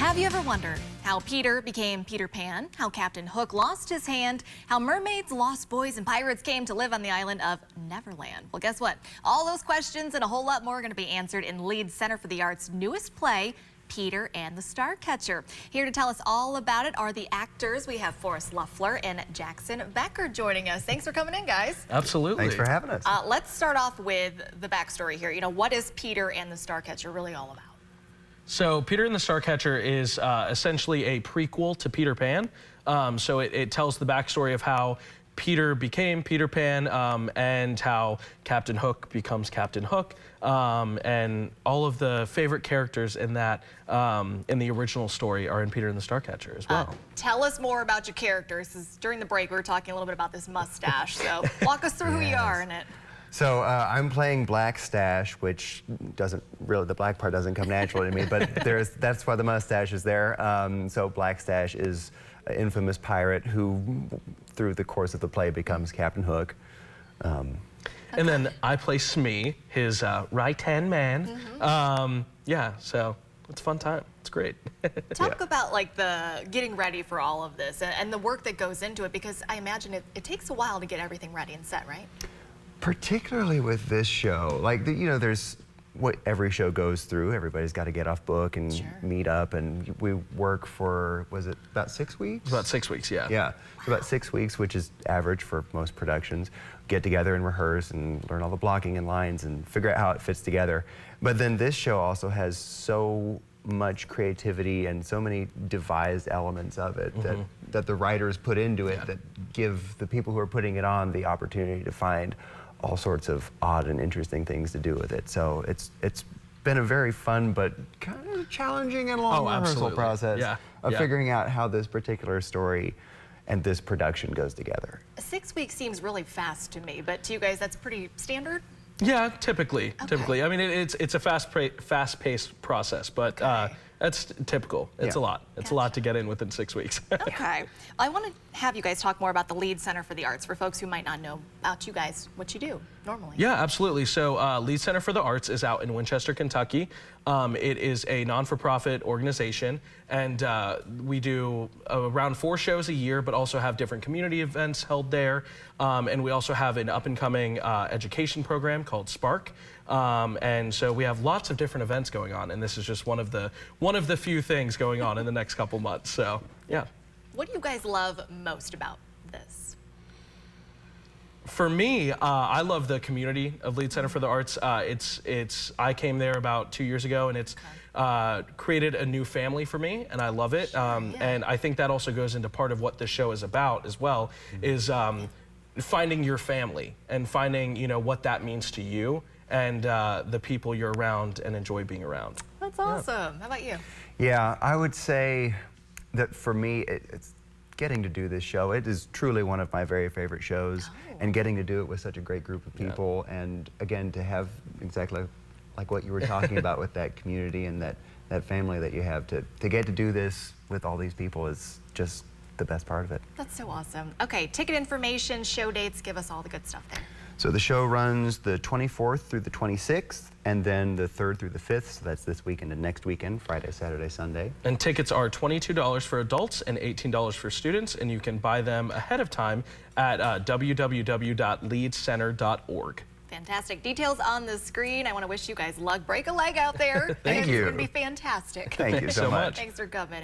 Have you ever wondered how Peter became Peter Pan, how Captain Hook lost his hand, how mermaids, lost boys, and pirates came to live on the island of Neverland? Well, guess what? All those questions and a whole lot more are going to be answered in Leeds Center for the Arts' newest play, Peter and the Starcatcher. Here to tell us all about it are the actors. We have Forrest Loeffler and Jackson Becker joining us. Thanks for coming in, guys. Absolutely. Thanks for having us. Let's start off with the backstory here. You know, what is Peter and the Starcatcher really all about? So Peter and the Starcatcher is essentially a prequel to Peter Pan. So it tells the backstory of how Peter became Peter Pan and how Captain Hook becomes Captain Hook, and all of the favorite characters in that in the original story are in Peter and the Starcatcher as well. Tell us more about your characters. During the break, we were talking a little bit about this mustache. So walk us through who you are in it. So I'm playing Black Stash, which doesn't really, the black part doesn't come naturally to me, but that's why the mustache is there. So Black Stash is an infamous pirate who, through the course of the play, becomes Captain Hook. And then I play Smee, his right-hand man. Yeah, so it's a fun time. It's great. Talk about like the getting ready for all of this and the work that goes into it, because I imagine it takes a while to get everything ready and set, right? Particularly with this show, like, you know, there's what every show goes through. Everybody's got to get off book and meet up, and we work for, was it about 6 weeks? About 6 weeks, yeah. Yeah, so about 6 weeks, which is average for most productions. Get together and rehearse and learn all the blocking and lines and figure out how it fits together. But then this show also has so much creativity and so many devised elements of it that the writers put into it that give the people who are putting it on the opportunity to find all sorts of odd and interesting things to do with it. So it's been a very fun but kind of challenging and long rehearsal process of figuring out how this particular story and this production goes together. 6 weeks seems really fast to me, but to you guys, that's pretty standard? Yeah, typically. I mean, it's a fast-paced process, but that's typical. It's a lot. It's a lot to get in within 6 weeks. Okay. I want to have you guys talk more about the Leeds Center for the Arts for folks who might not know about you guys, what you do normally. Yeah, absolutely. So Leeds Center for the Arts is out in Winchester, Kentucky. It is a non-for-profit organization, and we do around 4 shows a year, but also have different community events held there. And we also have an up-and-coming education program called Spark. And so we have lots of different events going on, and this is just one of the few things going on in the next couple months. So, yeah. What do you guys love most about this? For me, I love the community of Leeds Center for the Arts. I came there about 2 years ago, and it's created a new family for me, and I love it. And I think that also goes into part of what this show is about as well, is finding your family and finding, you know, what that means to you and the people you're around and enjoy being around. That's awesome. How about you? Yeah, I would say that for me, it's getting to do this show. It is truly one of my very favorite shows, and getting to do it with such a great group of people, and again, to have exactly like what you were talking about with that community and that family that you have, to get to do this with all these people is just the best part of it. That's so awesome. Okay, ticket information, show dates, give us all the good stuff there. So the show runs the 24th through the 26th, and then the 3rd through the 5th, so that's this weekend and next weekend, Friday, Saturday, Sunday. And tickets are $22 for adults and $18 for students, and you can buy them ahead of time at www.leedscenter.org. Fantastic. Details on the screen. I want to wish you guys luck. Break a leg out there. Thank you. It's going to be fantastic. Thank you so much. Thanks for coming.